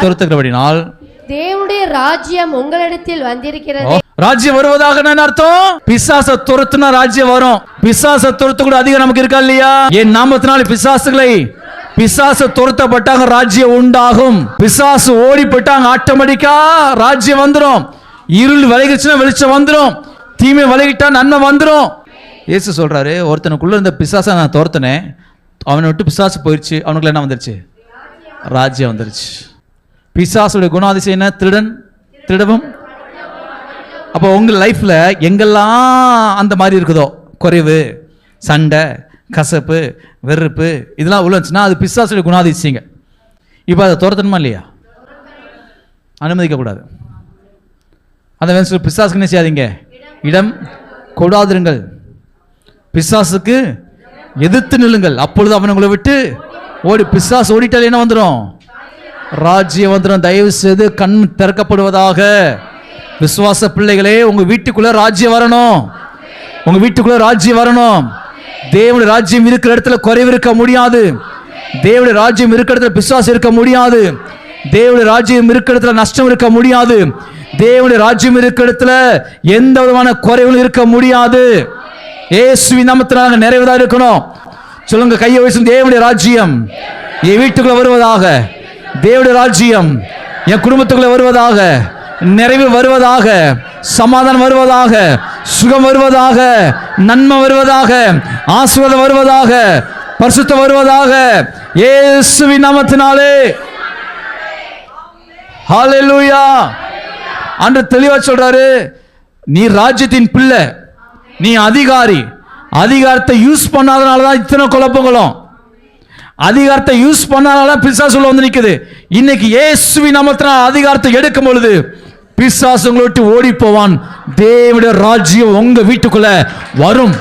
துரத்துகிறபடியால் தேவனுடைய ராஜ்யம் உங்களிடத்தில் வந்திருக்கிறது. ராஜ்யம் வருவதாக என்ன அர்த்தம்? பிசாசை துரத்துனா ராஜ்யம் வரும். பிசாசை துரத்து கூட அதிகம் நமக்கு இருக்கா இல்லையா? என் நாமத்தினால பிசாசு துரத்தப்பட்டாங்க, ராஜ்யம் உண்டாகும். பிசாசு ஓடி போயிட்டாங்க, ஆட்டோமேட்டிக்கா ராஜ்யம் வந்துடும். இருள் விலகிச்சுன்னா வெளிச்சம் வந்துடும், தீமை விலகிட்டா நன்மை வந்துடும். இயேசு சொல்றாரு, ஒருத்தனுக்குள்ள இருந்த பிசாசை நான் துரத்தினேன், அவனை விட்டு பிசாசு போயிடுச்சு, அவனுக்குள்ள என்ன வந்துருச்சு? ராஜ்யம் வந்துருச்சு. பிசாசுடைய குணாதிசயம் என்ன? திருடவும். அப்போ உங்க லைஃப்ல எங்கெல்லாம் அந்த மாதிரி இருக்குதோ, குறைவு, சண்டை, கசப்பு, வெறுப்பு, இதெல்லாம் உள்ளச்சுன்னா அது பிசாசுடைய குணாதிசயங்க. இப்போ அதை துரத்தணுமா இல்லையா? அனுமதிக்க கூடாது. அந்த பிசாசுக்கு என்ன செய்யாதீங்க? இடம் கொடாதிருங்கள். பிசாசுக்கு எதிர்த்து நில்லுங்கள், அப்பொழுது அவன் உங்களை விட்டு ஓடி. பிசாசு ஓடிட்டால் என்ன வந்துடும்? ராஜ்யம் வந்துடும். தயவு செய்து கண் திறக்கப்படுவதாக. விசுவாச பிள்ளைகளே, உங்க வீட்டுக்குள்ள ராஜ்யம் வரணும். உங்க வீட்டுக்குள்ள ராஜ்யம் வரணும். தேவனுடைய ராஜ்யம் இருக்கிற இடத்துல குறைவு இருக்க முடியாது. தேவனுடைய ராஜ்யம் இருக்கிற இடத்துல பிசாசு இருக்க முடியாது. தேவனுடைய ராஜ்யம் இருக்கிற இடத்துல நஷ்டம் இருக்க முடியாது. தேவனுடைய ராஜ்யம் இருக்கிற இடத்துல எந்த விதமான குறைவும் இருக்க முடியாது. இயேசுவின் நாமத்தினால நிறைவதா இருக்கணும். சொல்லுங்க, கையை வீசும். தேவனுடைய ராஜ்யம் என் வீட்டுக்குள்ள வருவதாக. தேவனுடைய ராஜ்யம் என் குடும்பத்துக்குள்ள வருவதாக. நிறைவு வருவதாக, சமாதானம் வருவதாக, சுகம் வருவதாக, நன்மை வருவதாக, ஆசீர்வாதம் வருவதாக, பரிசுத்தம் வருவதாக, இயேசுவின் நாமத்தினாலே. ஹல்லேலூயா. அன்று தெளிவா சொல்றாரு, நீ ராஜ்யத்தின் பிள்ளை, நீ அதிகாரி. அதிகாரத்தை யூஸ் பண்ணாதனாலதான் இத்தனை குழப்பங்களும். அதிகாரத்தை யூஸ் பண்ணாதனால பிசாசு உள்ள வந்து நிக்குது. இன்னைக்கு இயேசுவின் நாமத்தினால் அதிகாரத்தை எடுக்கும் பொழுது பிசாசு உங்களை விட்டு ஓடி போவான். தேவனுடைய ராஜ்யம் உங்க வீட்டுக்குள்ள வரும்.